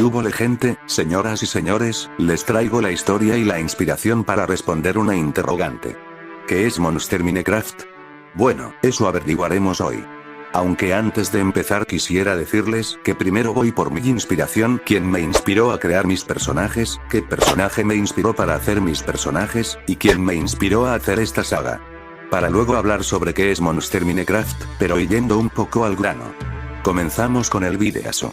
¿Qué hubo gente? Señoras y señores, les traigo la historia y la inspiración para responder una interrogante. ¿Qué es Monster Minecraft? Bueno, eso averiguaremos hoy. Aunque antes de empezar quisiera decirles que primero voy por mi inspiración, quién me inspiró a crear mis personajes, qué personaje me inspiró para hacer mis personajes, y quién me inspiró a hacer esta saga. Para luego hablar sobre qué es Monster Minecraft, pero yendo un poco al grano. Comenzamos con el videazo.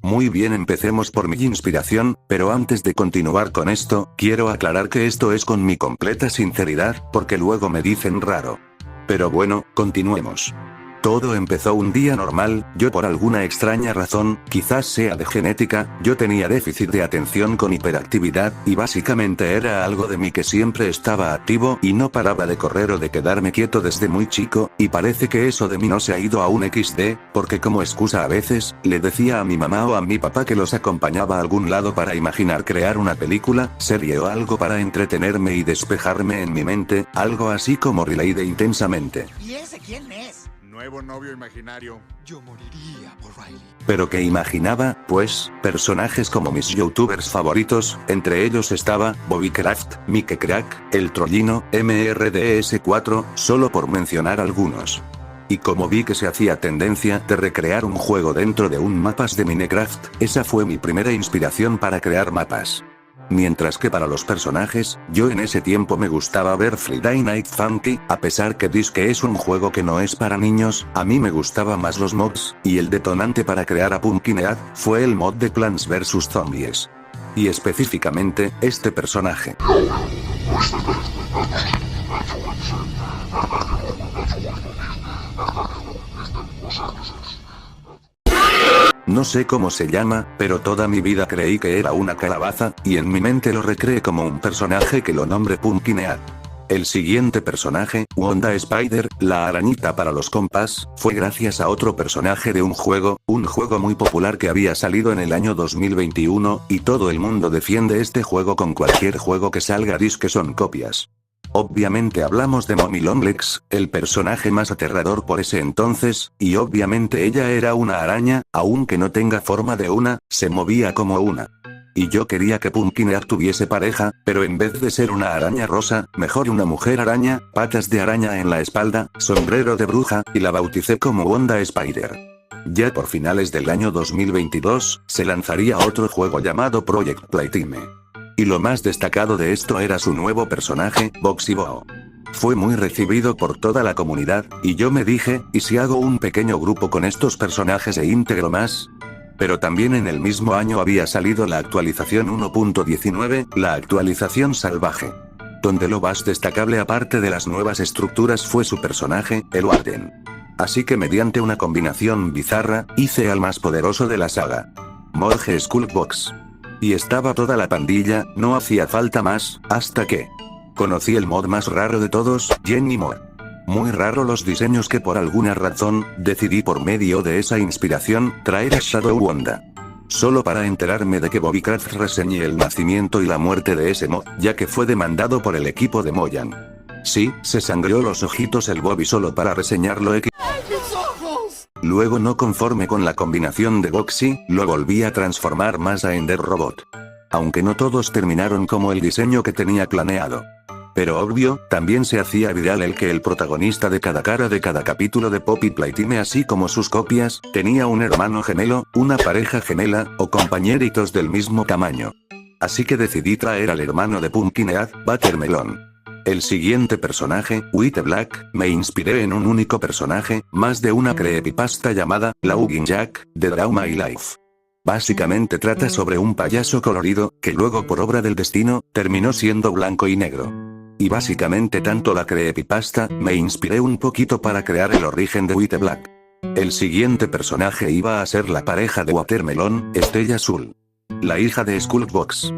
Muy bien, empecemos por mi inspiración, pero antes de continuar con esto, quiero aclarar que esto es con mi completa sinceridad, porque luego me dicen raro. Pero bueno, continuemos. Todo empezó un día normal, yo por alguna extraña razón, quizás sea de genética, yo tenía déficit de atención con hiperactividad, y básicamente era algo de mí que siempre estaba activo y no paraba de correr o de quedarme quieto desde muy chico, y parece que eso de mí no se ha ido aún XD, porque como excusa a veces, le decía a mi mamá o a mi papá que los acompañaba a algún lado para imaginar crear una película, serie o algo para entretenerme y despejarme en mi mente, algo así como Relay de Intensamente. ¿Y ese quién es? Nuevo novio imaginario. Yo moriría por Riley. Pero que imaginaba, pues, personajes como mis youtubers favoritos, entre ellos estaba, Bobbycraft, Mikecrack, El Trollino, MRDS4, solo por mencionar algunos. Y como vi que se hacía tendencia de recrear un juego dentro de un mapas de Minecraft, esa fue mi primera inspiración para crear mapas. Mientras que para los personajes, yo en ese tiempo me gustaba ver Friday Night Funky, a pesar que que es un juego que no es para niños, a mí me gustaba más los mods, y el detonante para crear a Pumpkinhead, fue el mod de Plants vs Zombies. Y específicamente, este personaje. No sé cómo se llama, pero toda mi vida creí que era una calabaza, y en mi mente lo recreé como un personaje que lo nombré Pumpkinhead. El siguiente personaje, Wanda Spider, la arañita para los compas, fue gracias a otro personaje de un juego muy popular que había salido en el año 2021, y todo el mundo defiende este juego con cualquier juego que salga, que son copias. Obviamente hablamos de Mommy Longlegs, el personaje más aterrador por ese entonces, y obviamente ella era una araña, aunque no tenga forma de una, se movía como una. Y yo quería que Pumpkinhead tuviese pareja, pero en vez de ser una araña rosa, mejor una mujer araña, patas de araña en la espalda, sombrero de bruja, y la bauticé como Wanda Spider. Ya por finales del año 2022, se lanzaría otro juego llamado Project Playtime. Y lo más destacado de esto era su nuevo personaje, Boxy Boo. Fue muy recibido por toda la comunidad, y yo me dije, ¿y si hago un pequeño grupo con estos personajes e integro más? Pero también en el mismo año había salido la actualización 1.19, la actualización salvaje. Donde lo más destacable aparte de las nuevas estructuras fue su personaje, el Warden. Así que mediante una combinación bizarra, hice al más poderoso de la saga. Morge Skullbox. Y estaba toda la pandilla, no hacía falta más, hasta que conocí el mod más raro de todos, Jenny Mod. Muy raro los diseños que por alguna razón, decidí por medio de esa inspiración, traer a Shadow Wanda. Solo para enterarme de que Bobbycraft reseñé el nacimiento y la muerte de ese mod, ya que fue demandado por el equipo de Mojang. Sí, se sangrió los ojitos el Bobby solo para reseñarlo. Luego, no conforme con la combinación de Boxy, lo volví a transformar más a Ender Robot. Aunque no todos terminaron como el diseño que tenía planeado. Pero obvio, también se hacía viral el que el protagonista de cada cara de cada capítulo de Poppy Playtime, así como sus copias, tenía un hermano gemelo, una pareja gemela, o compañeritos del mismo tamaño. Así que decidí traer al hermano de Pumpkinhead, Buttermelon. El siguiente personaje, White Black, me inspiré en un único personaje, más de una creepypasta llamada, Laugin Jack, de Draw My Life. Básicamente trata sobre un payaso colorido, que luego por obra del destino, terminó siendo blanco y negro. Y básicamente tanto la creepypasta, me inspiré un poquito para crear el origen de White Black. El siguiente personaje iba a ser la pareja de Watermelon, Estella Azul. La hija de Skullbox.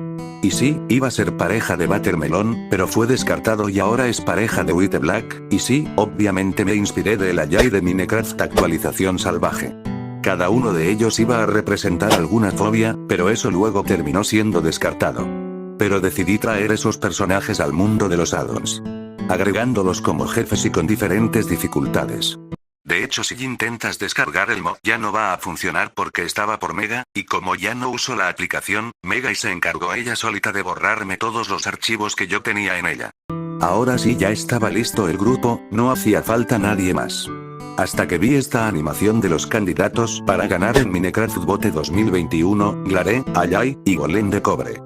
Y sí, iba a ser pareja de Buttermelon, pero fue descartado y ahora es pareja de White Black, y sí, obviamente me inspiré de la Jai de Minecraft actualización salvaje. Cada uno de ellos iba a representar alguna fobia, pero eso luego terminó siendo descartado. Pero decidí traer esos personajes al mundo de los addons, agregándolos como jefes y con diferentes dificultades. De hecho, si intentas descargar el mod ya no va a funcionar porque estaba por Mega, y como ya no uso la aplicación, Mega y se encargó ella solita de borrarme todos los archivos que yo tenía en ella. Ahora sí ya estaba listo el grupo, no hacía falta nadie más. Hasta que vi esta animación de los candidatos para ganar el Minecraft Bote 2021, Glaré, Ayay, y Golem de Cobre.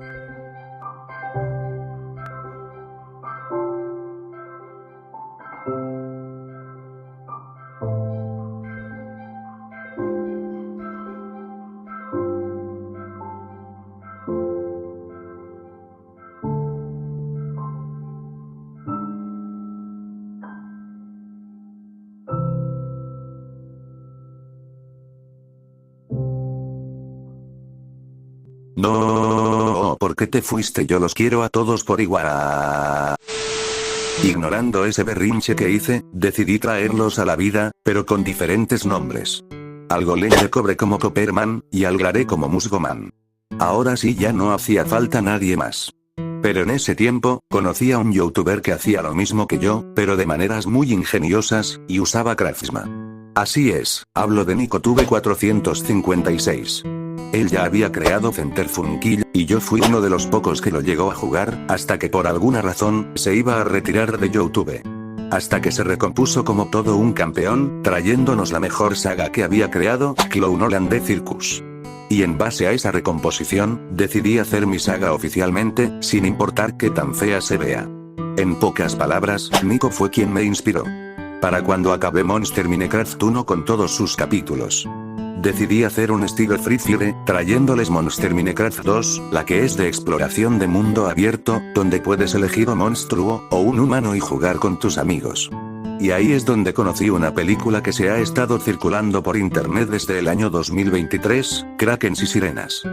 No, ¿por qué te fuiste? Yo los quiero a todos por igual. Ignorando ese berrinche que hice, decidí traerlos a la vida, pero con diferentes nombres. Al Golem de Cobre como Copperman, y al Glaré como Musgoman. Ahora sí ya no hacía falta nadie más. Pero en ese tiempo, conocí a un youtuber que hacía lo mismo que yo, pero de maneras muy ingeniosas, y usaba Craftsma. Así es, hablo de Nicotube456. Él ya había creado Centerfunkill, y yo fui uno de los pocos que lo llegó a jugar, hasta que por alguna razón, se iba a retirar de YouTube. Hasta que se recompuso como todo un campeón, trayéndonos la mejor saga que había creado, Clownoland de Circus. Y en base a esa recomposición, decidí hacer mi saga oficialmente, sin importar qué tan fea se vea. En pocas palabras, Nico fue quien me inspiró. Para cuando acabé Monster Minecraft 1 con todos sus capítulos. Decidí hacer un estilo Free Fire, trayéndoles Monster Minecraft 2, la que es de exploración de mundo abierto, donde puedes elegir un monstruo, o un humano y jugar con tus amigos. Y ahí es donde conocí una película que se ha estado circulando por internet desde el año 2023, Krakens y Sirenas.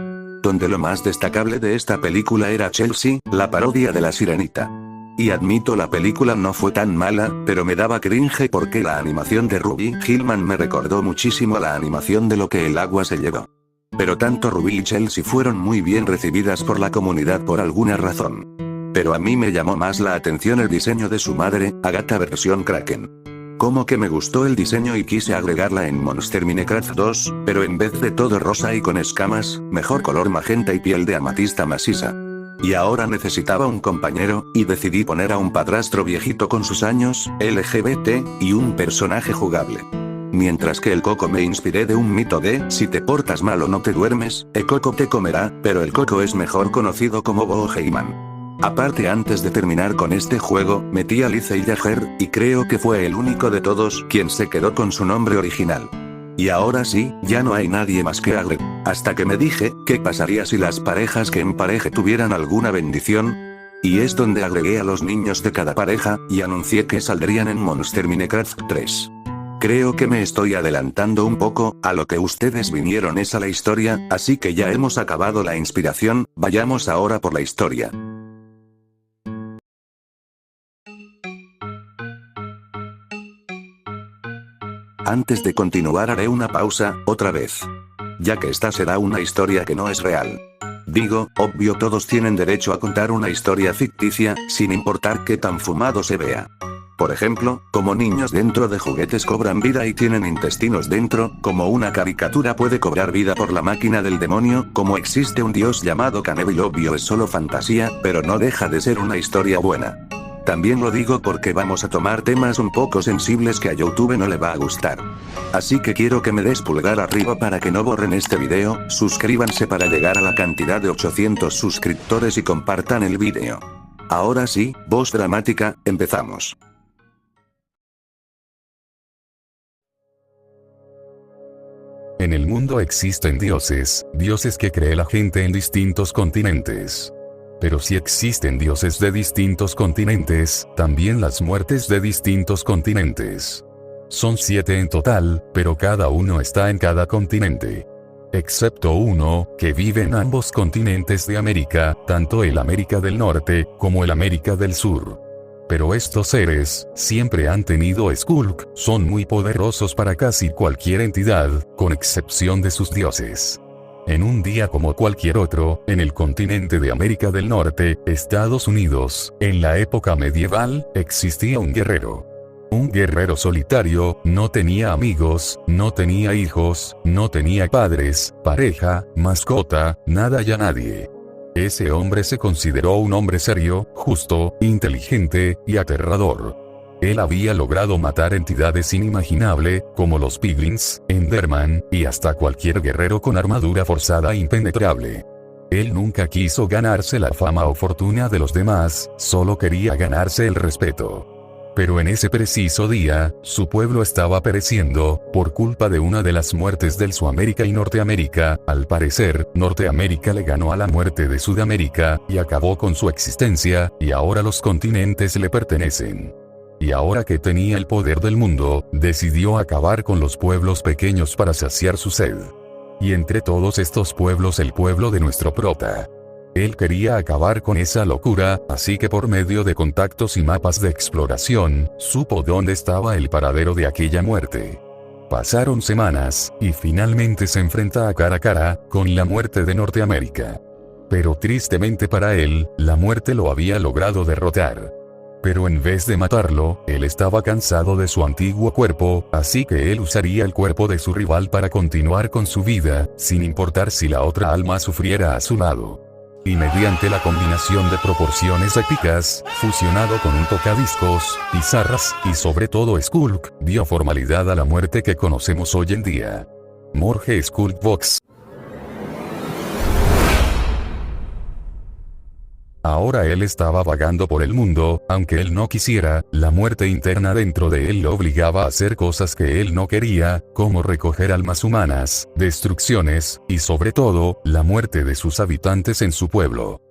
Donde lo más destacable de esta película era Chelsea, la parodia de la Sirenita. Y admito la película no fue tan mala, pero me daba cringe porque la animación de Ruby Hillman me recordó muchísimo a la animación de Lo que el agua se llevó. Pero tanto Ruby y Chelsea fueron muy bien recibidas por la comunidad por alguna razón. Pero a mí me llamó más la atención el diseño de su madre, Agatha versión Kraken. Como que me gustó el diseño y quise agregarla en Monster Minecraft 2, pero en vez de todo rosa y con escamas, mejor color magenta y piel de amatista maciza. Y ahora necesitaba un compañero, y decidí poner a un padrastro viejito con sus años, LGBT, y un personaje jugable. Mientras que el coco me inspiré de un mito de, si te portas mal o no te duermes, el coco te comerá, pero el coco es mejor conocido como Bo Heyman. Aparte, antes de terminar con este juego, metí a Lice y Jagger, y creo que fue el único de todos quien se quedó con su nombre original. Y ahora sí, ya no hay nadie más que agregar. Hasta que me dije, ¿qué pasaría si las parejas que empareje tuvieran alguna bendición? Y es donde agregué a los niños de cada pareja, y anuncié que saldrían en Monster Minecraft 3. Creo que me estoy adelantando un poco, a lo que ustedes vinieron es a la historia, así que ya hemos acabado la inspiración, vayamos ahora por la historia. Antes de continuar haré una pausa, otra vez. Ya que esta será una historia que no es real. Digo, obvio todos tienen derecho a contar una historia ficticia, sin importar qué tan fumado se vea. Por ejemplo, como niños dentro de juguetes cobran vida y tienen intestinos dentro, como una caricatura puede cobrar vida por la máquina del demonio, como existe un dios llamado Cannibal, obvio es solo fantasía, pero no deja de ser una historia buena. También lo digo porque vamos a tomar temas un poco sensibles que a YouTube no le va a gustar. Así que quiero que me des pulgar arriba para que no borren este video, suscríbanse para llegar a la cantidad de 800 suscriptores y compartan el video. Ahora sí, voz dramática, empezamos. En el mundo existen dioses que cree la gente en distintos continentes. Pero si existen dioses de distintos continentes, también las muertes de distintos continentes. Son 7 en total, pero cada uno está en cada continente. Excepto uno, que vive en ambos continentes de América, tanto el América del Norte, como el América del Sur. Pero estos seres, siempre han tenido Skulk, son muy poderosos para casi cualquier entidad, con excepción de sus dioses. En un día como cualquier otro, en el continente de América del Norte, Estados Unidos, en la época medieval, existía un guerrero. Un guerrero solitario, no tenía amigos, no tenía hijos, no tenía padres, pareja, mascota, nada y a nadie. Ese hombre se consideró un hombre serio, justo, inteligente y aterrador. Él había logrado matar entidades inimaginables, como los Piglins, Enderman, y hasta cualquier guerrero con armadura forzada impenetrable. Él nunca quiso ganarse la fama o fortuna de los demás, solo quería ganarse el respeto. Pero en ese preciso día, su pueblo estaba pereciendo, por culpa de una de las muertes del Sudamérica y Norteamérica. Al parecer, Norteamérica le ganó a la muerte de Sudamérica, y acabó con su existencia, y ahora los continentes le pertenecen. Y ahora que tenía el poder del mundo, decidió acabar con los pueblos pequeños para saciar su sed. Y entre todos estos pueblos el pueblo de nuestro prota. Él quería acabar con esa locura, así que por medio de contactos y mapas de exploración, supo dónde estaba el paradero de aquella muerte. Pasaron semanas, y finalmente se enfrenta a cara con la muerte de Norteamérica. Pero tristemente para él, la muerte lo había logrado derrotar. Pero en vez de matarlo, él estaba cansado de su antiguo cuerpo, así que él usaría el cuerpo de su rival para continuar con su vida, sin importar si la otra alma sufriera a su lado. Y mediante la combinación de proporciones épicas, fusionado con un tocadiscos, pizarras, y sobre todo Skulk, dio formalidad a la muerte que conocemos hoy en día. Morge Skulk Box. Ahora él estaba vagando por el mundo, aunque él no quisiera, la muerte interna dentro de él lo obligaba a hacer cosas que él no quería, como recoger almas humanas, destrucciones, y sobre todo, la muerte de sus habitantes en su pueblo.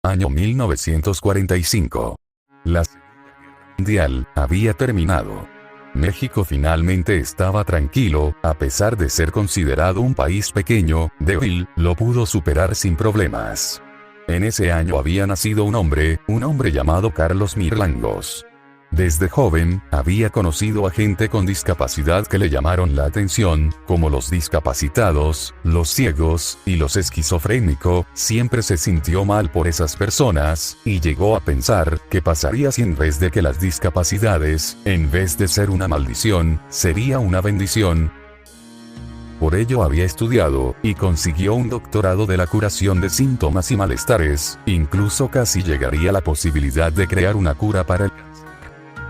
Año 1945. La Segunda Guerra Mundial había terminado. México finalmente estaba tranquilo, a pesar de ser considerado un país pequeño, débil, lo pudo superar sin problemas. En ese año había nacido un hombre llamado Carlos Mirlangos. Desde joven, había conocido a gente con discapacidad que le llamaron la atención, como los discapacitados, los ciegos, y los esquizofrénicos. Siempre se sintió mal por esas personas, y llegó a pensar, ¿qué pasaría si en vez de que las discapacidades, en vez de ser una maldición, sería una bendición? Por ello había estudiado, y consiguió un doctorado de la curación de síntomas y malestares, incluso casi llegaría a la posibilidad de crear una cura para el cáncer.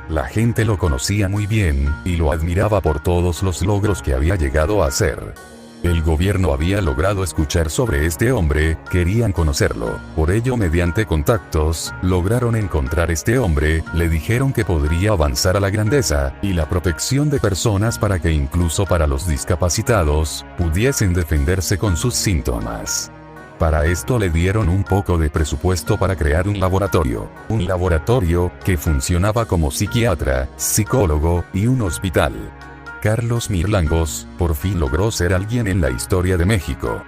La gente lo conocía muy bien, y lo admiraba por todos los logros que había llegado a hacer. El gobierno había logrado escuchar sobre este hombre, querían conocerlo. Por ello, mediante contactos, lograron encontrar este hombre, le dijeron que podría avanzar a la grandeza, y la protección de personas para que incluso para los discapacitados, pudiesen defenderse con sus síntomas. Para esto le dieron un poco de presupuesto para crear un laboratorio que funcionaba como psiquiatra, psicólogo y un hospital. Carlos Mirlangos, por fin logró ser alguien en la historia de México.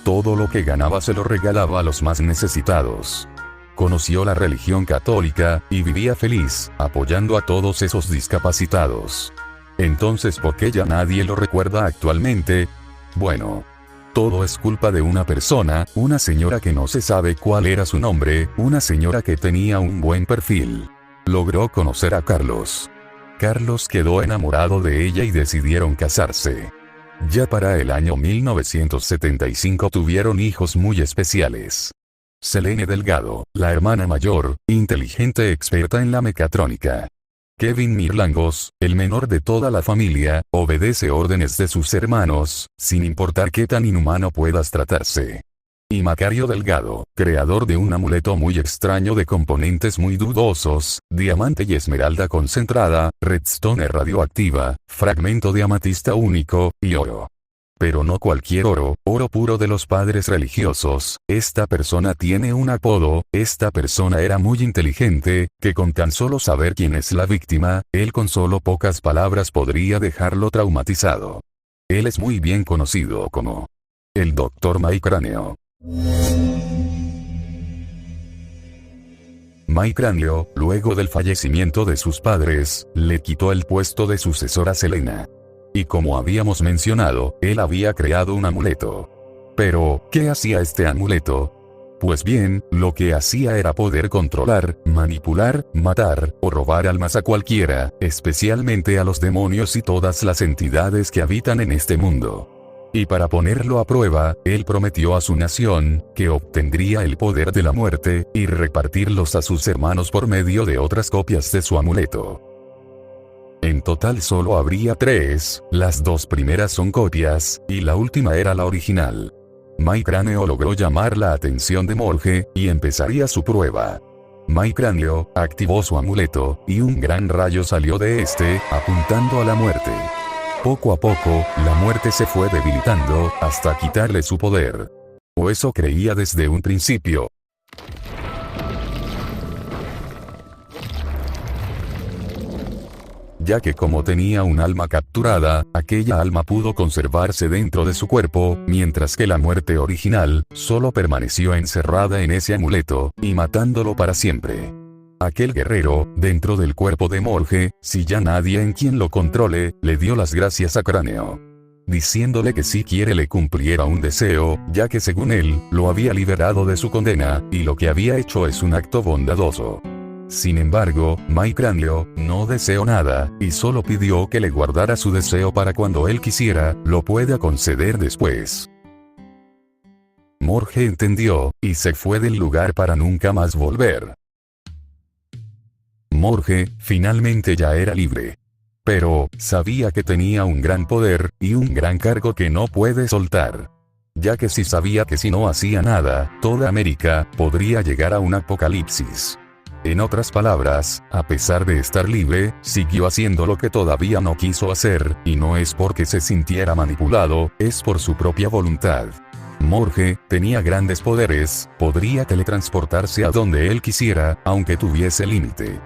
Todo lo que ganaba se lo regalaba a los más necesitados. Conoció la religión católica, y vivía feliz, apoyando a todos esos discapacitados. Entonces, ¿por qué ya nadie lo recuerda actualmente? Bueno, todo es culpa de una persona, una señora que no se sabe cuál era su nombre, una señora que tenía un buen perfil. Logró conocer a Carlos. Carlos quedó enamorado de ella y decidieron casarse. Ya para el año 1975 tuvieron hijos muy especiales. Selene Delgado, la hermana mayor, inteligente experta en la mecatrónica. Kevin Mirlangos, el menor de toda la familia, obedece órdenes de sus hermanos, sin importar qué tan inhumano puedas tratarse. Y Macario Delgado, creador de un amuleto muy extraño de componentes muy dudosos, diamante y esmeralda concentrada, redstone radioactiva, fragmento de amatista único, y oro. Pero no cualquier oro, oro puro de los padres religiosos. Esta persona tiene un apodo, esta persona era muy inteligente, que con tan solo saber quién es la víctima, él con solo pocas palabras podría dejarlo traumatizado. Él es muy bien conocido como el Dr. Mike Cráneo. Mike Cráneo, luego del fallecimiento de sus padres, le quitó el puesto de sucesor a Selena. Y como habíamos mencionado, él había creado un amuleto. Pero, ¿qué hacía este amuleto? Pues bien, lo que hacía era poder controlar, manipular, matar, o robar almas a cualquiera, especialmente a los demonios y todas las entidades que habitan en este mundo. Y para ponerlo a prueba, él prometió a su nación, que obtendría el poder de la muerte, y repartirlos a sus hermanos por medio de otras copias de su amuleto. En total solo habría 3, las 2 primeras son copias, y la última era la original. Mike Cráneo logró llamar la atención de Morge, y empezaría su prueba. Mike Cráneo activó su amuleto, y un gran rayo salió de este, apuntando a la muerte. Poco a poco, la muerte se fue debilitando, hasta quitarle su poder. O eso creía desde un principio. Ya que como tenía un alma capturada, aquella alma pudo conservarse dentro de su cuerpo, mientras que la muerte original, solo permaneció encerrada en ese amuleto, y matándolo para siempre. Aquel guerrero, dentro del cuerpo de Morge, si ya nadie en quien lo controle, le dio las gracias a Cráneo, diciéndole que si quiere le cumpliera un deseo, ya que según él, lo había liberado de su condena, y lo que había hecho es un acto bondadoso. Sin embargo, Mike Cráneo no deseó nada, y solo pidió que le guardara su deseo para cuando él quisiera, lo pueda conceder después. Morge entendió, y se fue del lugar para nunca más volver. Morge, finalmente ya era libre. Pero, sabía que tenía un gran poder, y un gran cargo que no puede soltar. Ya que sabía que si no hacía nada, toda América podría llegar a un apocalipsis. En otras palabras, a pesar de estar libre, siguió haciendo lo que todavía no quiso hacer, y no es porque se sintiera manipulado, es por su propia voluntad. Morge tenía grandes poderes, podría teletransportarse a donde él quisiera, aunque tuviese límite.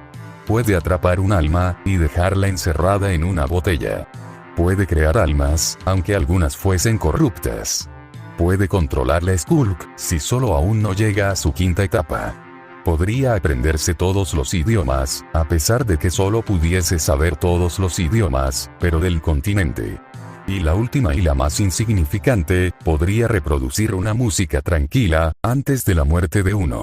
Puede atrapar un alma, y dejarla encerrada en una botella. Puede crear almas, aunque algunas fuesen corruptas. Puede controlar la Skulk, si solo aún no llega a su 5ª etapa. Podría aprenderse todos los idiomas, a pesar de que solo pudiese saber todos los idiomas, pero del continente. Y la última y la más insignificante, podría reproducir una música tranquila, antes de la muerte de uno.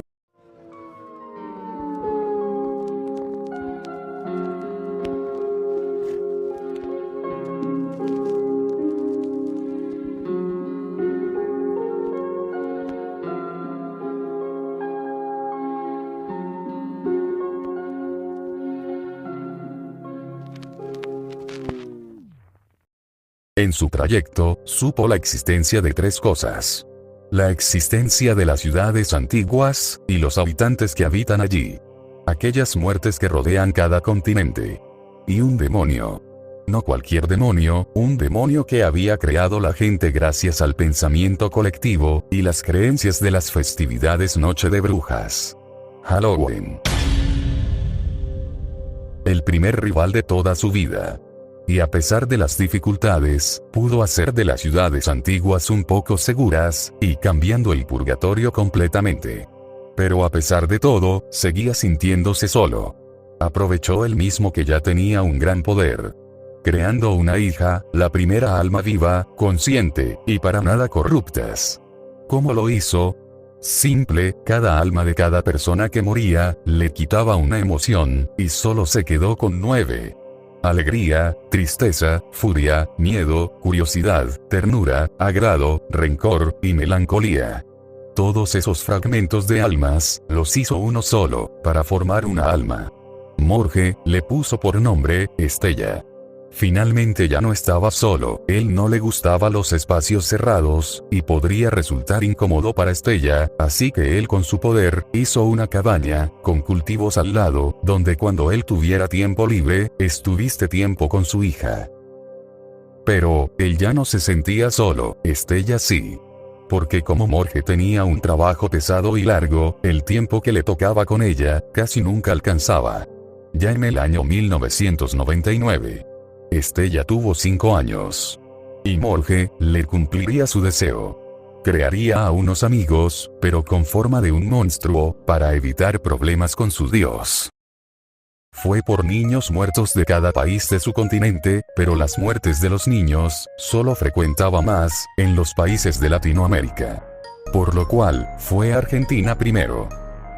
En su trayecto, supo la existencia de 3 cosas. La existencia de las ciudades antiguas, y los habitantes que habitan allí. Aquellas muertes que rodean cada continente. Y un demonio. No cualquier demonio, un demonio que había creado la gente gracias al pensamiento colectivo, y las creencias de las festividades Noche de Brujas. Halloween. El primer rival de toda su vida. Y a pesar de las dificultades, pudo hacer de las ciudades antiguas un poco seguras, y cambiando el purgatorio completamente. Pero a pesar de todo, seguía sintiéndose solo. Aprovechó él mismo que ya tenía un gran poder. Creando una hija, la primera alma viva, consciente, y para nada corruptas. ¿Cómo lo hizo? Simple, cada alma de cada persona que moría, le quitaba una emoción, y solo se quedó con 9. Alegría, tristeza, furia, miedo, curiosidad, ternura, agrado, rencor, y melancolía. Todos esos fragmentos de almas, los hizo uno solo, para formar una alma. Morge, le puso por nombre, Estella. Finalmente ya no estaba solo, él no le gustaba los espacios cerrados, y podría resultar incómodo para Estella, así que él con su poder, hizo una cabaña, con cultivos al lado, donde cuando él tuviera tiempo libre, estuviste tiempo con su hija. Pero, él ya no se sentía solo, Estella sí. Porque como Morge tenía un trabajo pesado y largo, el tiempo que le tocaba con ella, casi nunca alcanzaba. Ya en el año 1999. Estella tuvo 5 años. Y Morge, le cumpliría su deseo. Crearía a unos amigos, pero con forma de un monstruo, para evitar problemas con su dios. Fue por niños muertos de cada país de su continente, pero las muertes de los niños, solo frecuentaba más, en los países de Latinoamérica. por lo cual, fue a Argentina primero.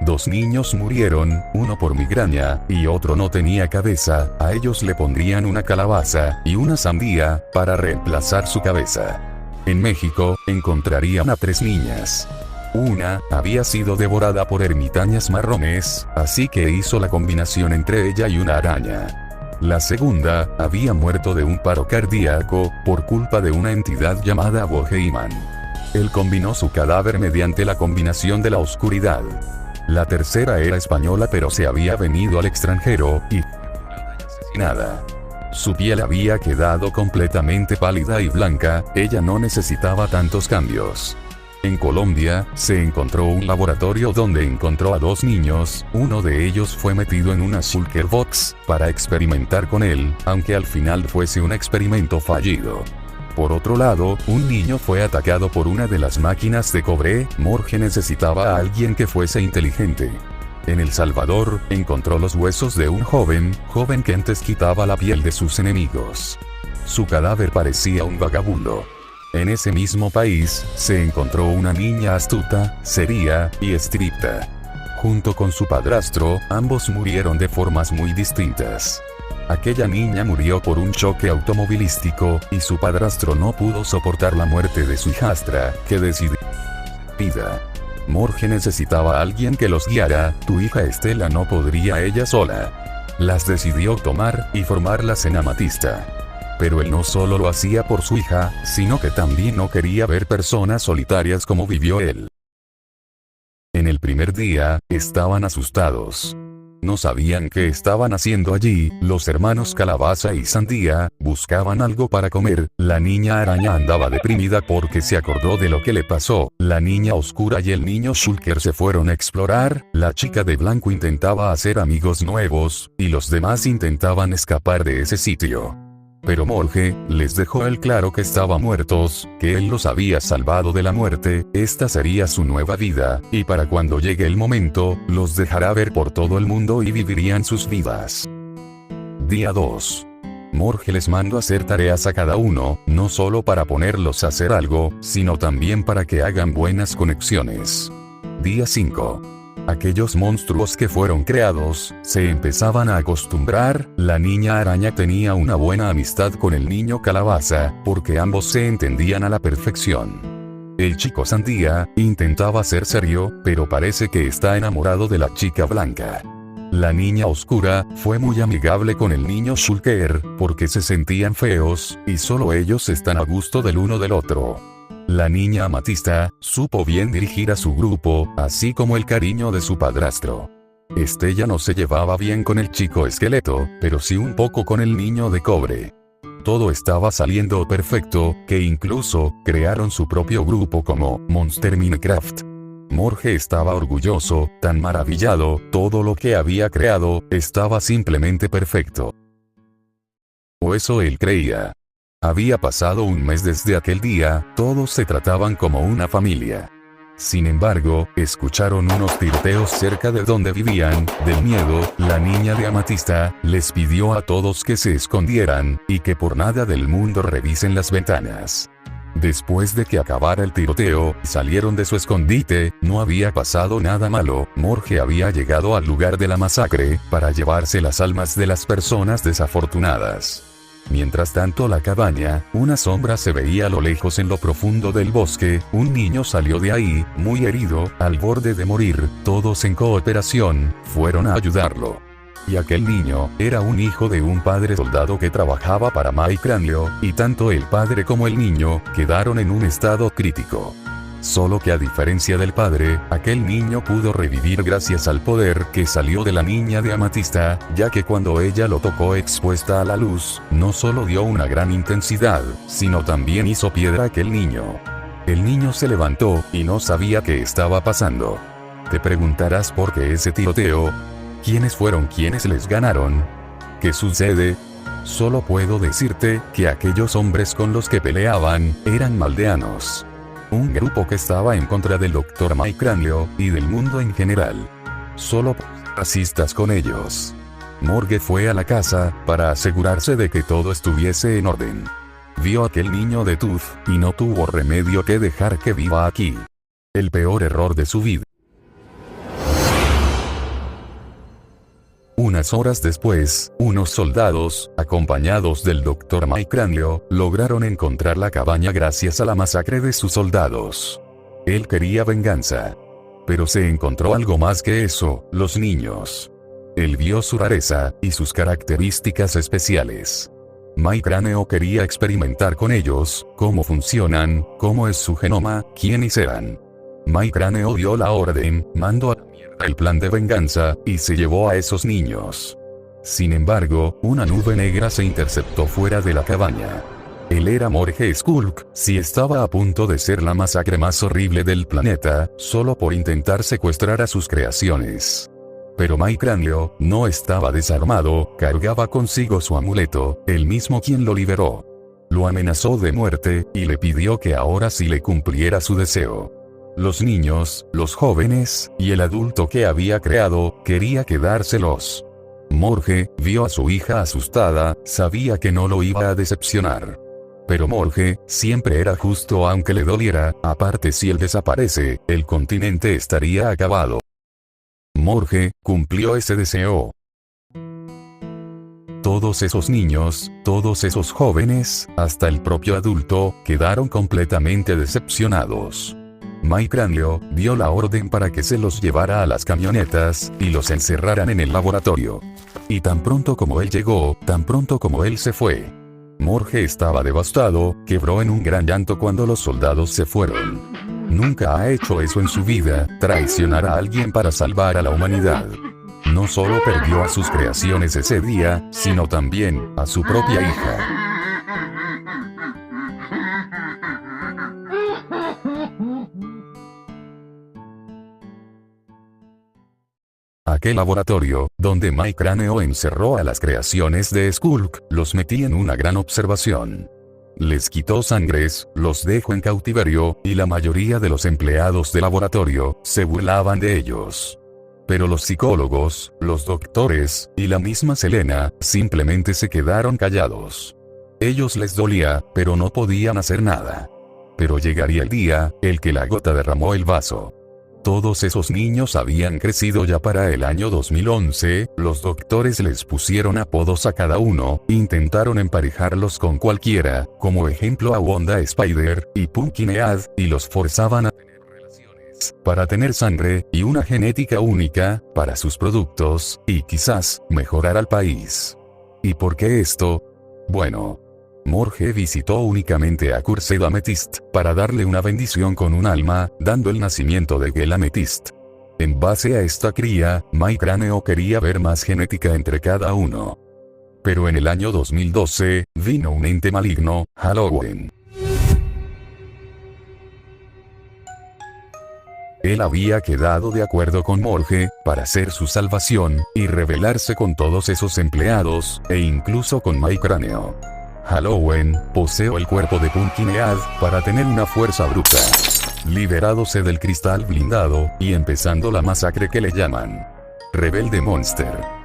2 niños murieron, uno por migraña, y otro no tenía cabeza, a ellos le pondrían una calabaza, y una sandía, para reemplazar su cabeza. En México, encontrarían a 3 niñas. Una, había sido devorada por ermitañas marrones, así que hizo la combinación entre ella y una araña. La segunda, había muerto de un paro cardíaco, por culpa de una entidad llamada Boheiman. Él combinó su cadáver mediante la combinación de la oscuridad. La tercera era española pero se había venido al extranjero, y asesinada. Su piel había quedado completamente pálida y blanca, ella no necesitaba tantos cambios. En Colombia, se encontró un laboratorio donde encontró a 2 niños, uno de ellos fue metido en una shulker box, para experimentar con él, aunque al final fuese un experimento fallido. Por otro lado, un niño fue atacado por una de las máquinas de cobre. Morge necesitaba a alguien que fuese inteligente. En El Salvador, encontró los huesos de un joven que antes quitaba la piel de sus enemigos. Su cadáver parecía un vagabundo. En ese mismo país, se encontró una niña astuta, seria y estricta. Junto con su padrastro, ambos murieron de formas muy distintas. Aquella niña murió por un choque automovilístico, y su padrastro no pudo soportar la muerte de su hijastra, que decidió vida. Morge necesitaba a alguien que los guiara, tu hija Estela no podría ella sola. Las decidió tomar, y formarlas en Amatista. Pero él no solo lo hacía por su hija, sino que también no quería ver personas solitarias como vivió él. En el primer día, estaban asustados. No sabían qué estaban haciendo allí. Los hermanos Calabaza y Sandía buscaban algo para comer. La niña araña andaba deprimida porque se acordó de lo que le pasó. La niña oscura y el niño Shulker se fueron a explorar. La chica de blanco intentaba hacer amigos nuevos, y los demás intentaban escapar de ese sitio. Pero Morge les dejó el claro que estaban muertos, que él los había salvado de la muerte, esta sería su nueva vida, y para cuando llegue el momento, los dejará ver por todo el mundo y vivirían sus vidas. Día 2. Morge les mandó a hacer tareas a cada uno, no solo para ponerlos a hacer algo, sino también para que hagan buenas conexiones. Día 5. Aquellos monstruos que fueron creados, se empezaban a acostumbrar. La niña araña tenía una buena amistad con el niño Calabaza, porque ambos se entendían a la perfección. El chico Sandía intentaba ser serio, pero parece que está enamorado de la chica blanca. La niña oscura fue muy amigable con el niño Shulker, porque se sentían feos, y solo ellos están a gusto del uno del otro. La niña Amatista supo bien dirigir a su grupo, así como el cariño de su padrastro. Estella no se llevaba bien con el chico esqueleto, pero sí un poco con el niño de cobre. Todo estaba saliendo perfecto, que incluso crearon su propio grupo como Monster Minecraft. Morge estaba orgulloso, tan maravillado, todo lo que había creado estaba simplemente perfecto. O eso él creía. Había pasado un mes desde aquel día, todos se trataban como una familia. Sin embargo, escucharon unos tiroteos cerca de donde vivían. Del miedo, la niña de Amatista les pidió a todos que se escondieran, y que por nada del mundo revisen las ventanas. Después de que acabara el tiroteo, salieron de su escondite. No había pasado nada malo. Morge había llegado al lugar de la masacre, para llevarse las almas de las personas desafortunadas. Mientras tanto la cabaña, una sombra se veía a lo lejos en lo profundo del bosque. Un niño salió de ahí, muy herido, al borde de morir. Todos en cooperación, fueron a ayudarlo. Y aquel niño, era un hijo de un padre soldado que trabajaba para Mike Cráneo, y tanto el padre como el niño, quedaron en un estado crítico. Solo que a diferencia del padre, aquel niño pudo revivir gracias al poder que salió de la niña de Amatista, ya que cuando ella lo tocó expuesta a la luz, no solo dio una gran intensidad, sino también hizo piedra a aquel niño. El niño se levantó, y no sabía qué estaba pasando. Te preguntarás por qué ese tiroteo. ¿Quiénes fueron quienes les ganaron? ¿Qué sucede? Solo puedo decirte que aquellos hombres con los que peleaban, eran maldeanos. Un grupo que estaba en contra del Dr. Mike Cráneo, y del mundo en general. Solo racistas con ellos. Morge fue a la casa, para asegurarse de que todo estuviese en orden. Vio a aquel niño de Tooth, y no tuvo remedio que dejar que viva aquí. El peor error de su vida. Unas horas después, unos soldados, acompañados del Dr. Mike Cráneo, lograron encontrar la cabaña gracias a la masacre de sus soldados. Él quería venganza. Pero se encontró algo más que eso, los niños. Él vio su rareza, y sus características especiales. Mike Cráneo quería experimentar con ellos, cómo funcionan, cómo es su genoma, quiénes eran. Mike Cráneo dio la orden, mandó a la mierda el plan de venganza, y se llevó a esos niños. Sin embargo, una nube negra se interceptó fuera de la cabaña. Él era Morge Skulk, si estaba a punto de ser la masacre más horrible del planeta, solo por intentar secuestrar a sus creaciones. Pero Mike Cráneo no estaba desarmado, cargaba consigo su amuleto, él mismo quien lo liberó. Lo amenazó de muerte, y le pidió que ahora sí le cumpliera su deseo. Los niños, los jóvenes, y el adulto que había creado, quería quedárselos. Morge vio a su hija asustada, sabía que no lo iba a decepcionar. Pero Morge siempre era justo aunque le doliera, aparte si él desaparece, el continente estaría acabado. Morge cumplió ese deseo. Todos esos niños, todos esos jóvenes, hasta el propio adulto, quedaron completamente decepcionados. Mike Cráneo dio la orden para que se los llevara a las camionetas, y los encerraran en el laboratorio. Y tan pronto como él llegó, tan pronto como él se fue. Morge estaba devastado, quebró en un gran llanto cuando los soldados se fueron. Nunca ha hecho eso en su vida, traicionar a alguien para salvar a la humanidad. No solo perdió a sus creaciones ese día, sino también a su propia hija. Aquel laboratorio, donde Mike Cráneo encerró a las creaciones de Skulk, los metí en una gran observación. Les quitó sangres, los dejó en cautiverio, y la mayoría de los empleados del laboratorio se burlaban de ellos. Pero los psicólogos, los doctores, y la misma Selena, simplemente se quedaron callados. Ellos les dolía, pero no podían hacer nada. Pero llegaría el día, el que la gota derramó el vaso. Todos esos niños habían crecido ya para el año 2011, los doctores les pusieron apodos a cada uno, intentaron emparejarlos con cualquiera, como ejemplo a Wanda Spider, y Pumpkinhead, y los forzaban a tener relaciones, para tener sangre, y una genética única, para sus productos, y quizás, mejorar al país. ¿Y por qué esto? Bueno. Morge visitó únicamente a Cursed Amethyst, para darle una bendición con un alma, dando el nacimiento de Gel Amethyst. En base a esta cría, Mike Cráneo quería ver más genética entre cada uno. Pero en el año 2012, vino un ente maligno, Halloween. Él había quedado de acuerdo con Morge, para hacer su salvación, y rebelarse con todos esos empleados, e incluso con Mike Cráneo. Halloween poseó el cuerpo de Pumpkinhead, para tener una fuerza bruta. Liberándose del cristal blindado, y empezando la masacre que le llaman Rebelde Monster.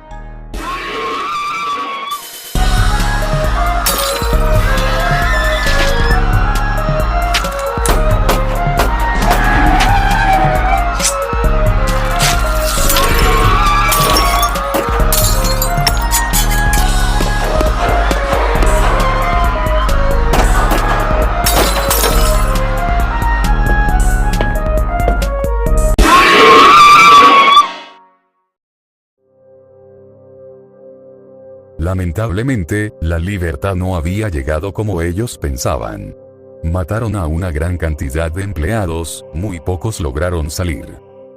Lamentablemente, la libertad no había llegado como ellos pensaban. Mataron a una gran cantidad de empleados, muy pocos lograron salir.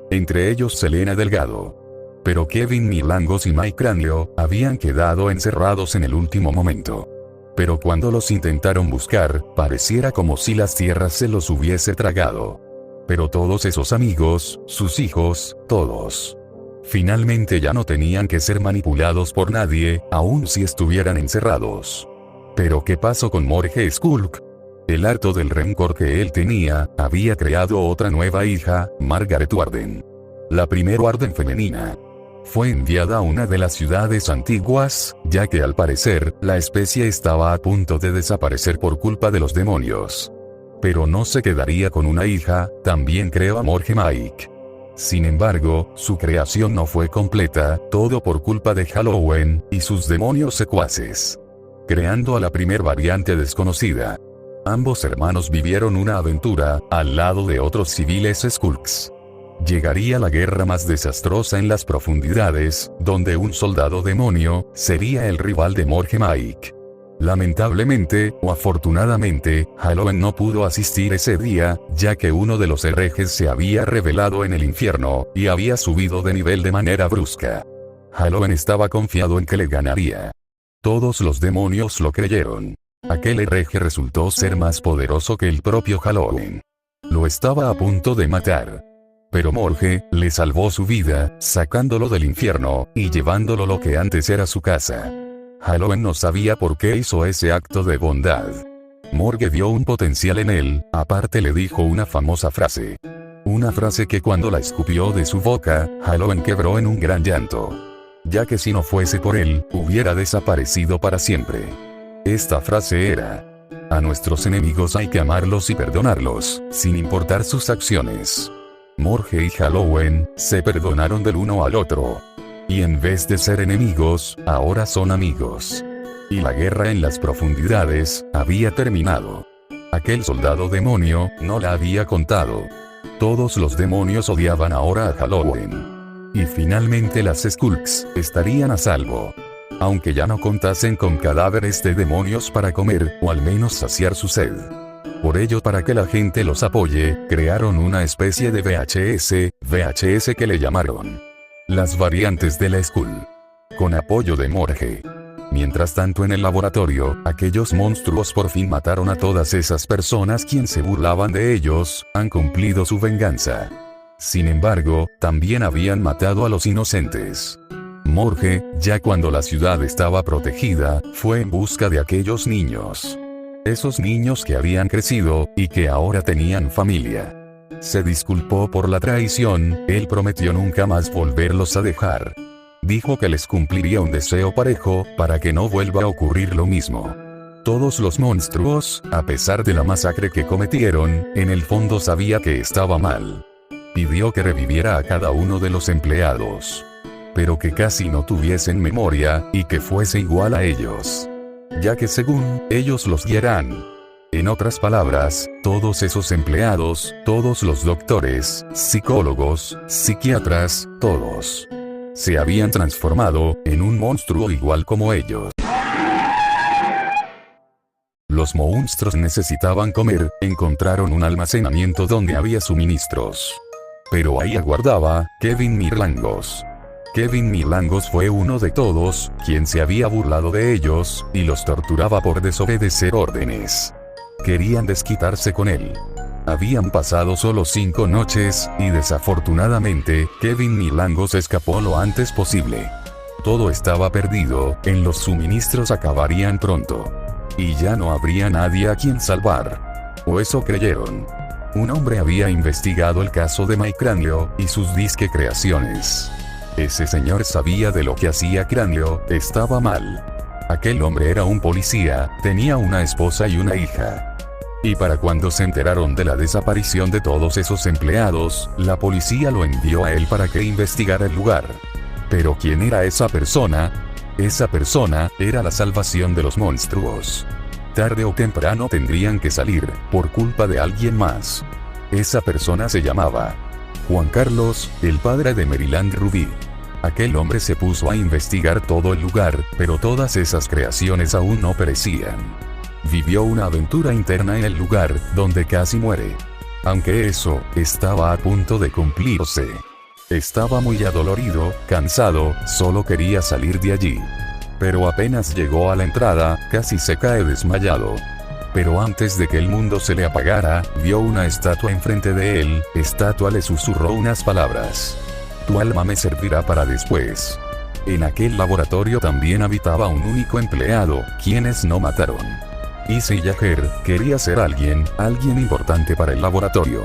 Entre ellos Selena Delgado. Pero Kevin Milangos y Mike Cráneo habían quedado encerrados en el último momento. Pero cuando los intentaron buscar, pareciera como si las tierras se los hubiese tragado. Pero todos esos amigos, sus hijos, todos. Finalmente ya no tenían que ser manipulados por nadie, aun si estuvieran encerrados. Pero ¿qué pasó con Morge Skulk? El harto del rencor que él tenía, había creado otra nueva hija, Margaret Warden. La primera Warden femenina. Fue enviada a una de las ciudades antiguas, ya que al parecer, la especie estaba a punto de desaparecer por culpa de los demonios. Pero no se quedaría con una hija, también creó a Morgue Mike. Sin embargo, su creación no fue completa, todo por culpa de Halloween y sus demonios secuaces. Creando a la primer variante desconocida. Ambos hermanos vivieron una aventura, al lado de otros civiles Skulks. Llegaría la guerra más desastrosa en las profundidades, donde un soldado demonio sería el rival de Morgue Mike. Lamentablemente, o afortunadamente, Halloween no pudo asistir ese día, ya que uno de los herejes se había revelado en el infierno, y había subido de nivel de manera brusca. Halloween estaba confiado en que le ganaría. Todos los demonios lo creyeron. Aquel hereje resultó ser más poderoso que el propio Halloween. Lo estaba a punto de matar. Pero Morgue le salvó su vida, sacándolo del infierno, y llevándolo lo que antes era su casa. Halloween no sabía por qué hizo ese acto de bondad. Morgue vio un potencial en él, aparte le dijo una famosa frase. Una frase que cuando la escupió de su boca, Halloween quebró en un gran llanto. Ya que si no fuese por él, hubiera desaparecido para siempre. Esta frase era: a nuestros enemigos hay que amarlos y perdonarlos, sin importar sus acciones. Morgue y Halloween se perdonaron del uno al otro. Y en vez de ser enemigos, ahora son amigos. Y la guerra en las profundidades había terminado. Aquel soldado demonio no la había contado. Todos los demonios odiaban ahora a Halloween. Y finalmente las Skulks estarían a salvo. Aunque ya no contasen con cadáveres de demonios para comer, o al menos saciar su sed. Por ello, para que la gente los apoye, crearon una especie de VHS que le llamaron las variantes de la Skull. Con apoyo de Morgue. Mientras tanto, en el laboratorio, aquellos monstruos por fin mataron a todas esas personas quienes se burlaban de ellos, han cumplido su venganza. Sin embargo, también habían matado a los inocentes. Morgue, ya cuando la ciudad estaba protegida, fue en busca de aquellos niños. Esos niños que habían crecido, y que ahora tenían familia. Se disculpó por la traición, él prometió nunca más volverlos a dejar. Dijo que les cumpliría un deseo parejo, para que no vuelva a ocurrir lo mismo. Todos los monstruos, a pesar de la masacre que cometieron, en el fondo sabía que estaba mal. Pidió que reviviera a cada uno de los empleados. Pero que casi no tuviesen memoria, y que fuese igual a ellos. Ya que según ellos los guiarán. En otras palabras, todos esos empleados, todos los doctores, psicólogos, psiquiatras, todos se habían transformado en un monstruo igual como ellos. Los monstruos necesitaban comer, encontraron un almacenamiento donde había suministros. Pero ahí aguardaba Kevin Mirlangos. Kevin Mirlangos fue uno de todos, quien se había burlado de ellos, y los torturaba por desobedecer órdenes. Querían desquitarse con él. Habían pasado solo 5 noches, y desafortunadamente, Kevin Mirlangos escapó lo antes posible. Todo estaba perdido, en los suministros acabarían pronto. Y ya no habría nadie a quien salvar. O eso creyeron. Un hombre había investigado el caso de Mike Cráneo, y sus disque creaciones. Ese señor sabía de lo que hacía Cráneo, estaba mal. Aquel hombre era un policía, tenía una esposa y una hija. Y para cuando se enteraron de la desaparición de todos esos empleados, la policía lo envió a él para que investigara el lugar. Pero ¿quién era esa persona? Esa persona era la salvación de los monstruos. Tarde o temprano tendrían que salir, por culpa de alguien más. Esa persona se llamaba Juan Carlos, el padre de Maryland Ruby. Aquel hombre se puso a investigar todo el lugar, pero todas esas creaciones aún no perecían. Vivió una aventura interna en el lugar, donde casi muere. Aunque eso estaba a punto de cumplirse. Estaba muy adolorido, cansado, solo quería salir de allí. Pero apenas llegó a la entrada, casi se cae desmayado. Pero antes de que el mundo se le apagara, vio una estatua enfrente de él, estatua le susurró unas palabras. Tu alma me servirá para después. En aquel laboratorio también habitaba un único empleado, quienes no mataron. Issei Yager quería ser alguien importante para el laboratorio.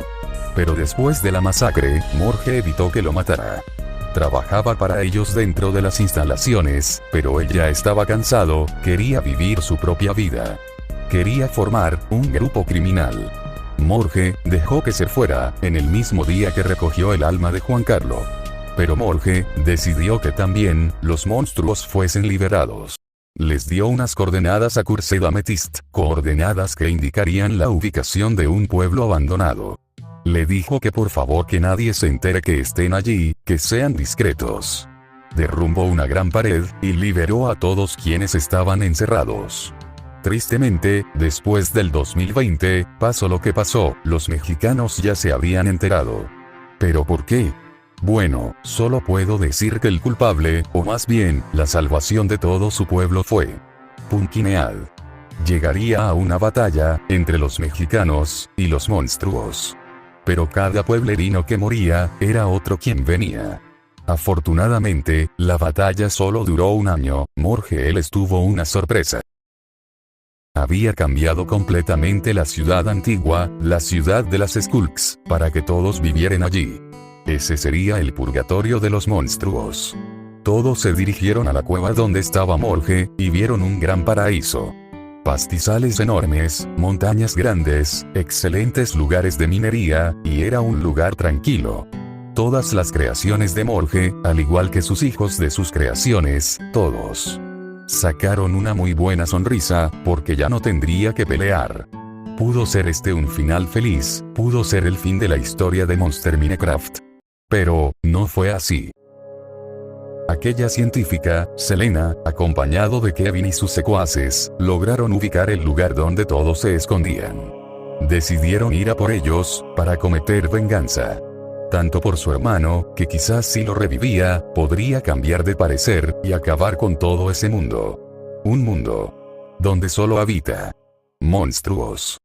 Pero después de la masacre, Morgue evitó que lo matara. Trabajaba para ellos dentro de las instalaciones, pero él ya estaba cansado, quería vivir su propia vida. Quería formar un grupo criminal. Morge dejó que se fuera, en el mismo día que recogió el alma de Juan Carlos. Pero Morge decidió que también los monstruos fuesen liberados. Les dio unas coordenadas a Cursed Amethyst, coordenadas que indicarían la ubicación de un pueblo abandonado. Le dijo que por favor que nadie se entere que estén allí, que sean discretos. Derrumbó una gran pared, y liberó a todos quienes estaban encerrados. Tristemente, después del 2020, pasó lo que pasó, los mexicanos ya se habían enterado. ¿Pero por qué? Bueno, solo puedo decir que el culpable, o más bien, la salvación de todo su pueblo fue Punkinead. Llegaría a una batalla, entre los mexicanos, y los monstruos. Pero cada pueblerino que moría, era otro quien venía. Afortunadamente, la batalla solo duró un año, Morgel estuvo una sorpresa. Había cambiado completamente la ciudad antigua, la ciudad de las Skulks, para que todos vivieran allí. Ese sería el purgatorio de los monstruos. Todos se dirigieron a la cueva donde estaba Morge, y vieron un gran paraíso. Pastizales enormes, montañas grandes, excelentes lugares de minería, y era un lugar tranquilo. Todas las creaciones de Morge, al igual que sus hijos de sus creaciones, todos sacaron una muy buena sonrisa, porque ya no tendría que pelear. Pudo ser un final feliz, pudo ser el fin de la historia de Monster Minecraft. Pero, no fue así. Aquella científica, Selena, acompañado de Kevin y sus secuaces, lograron ubicar el lugar donde todos se escondían. Decidieron ir a por ellos, para cometer venganza. Tanto por su hermano, que quizás si lo revivía, podría cambiar de parecer, y acabar con todo ese mundo. Un mundo donde solo habita monstruos.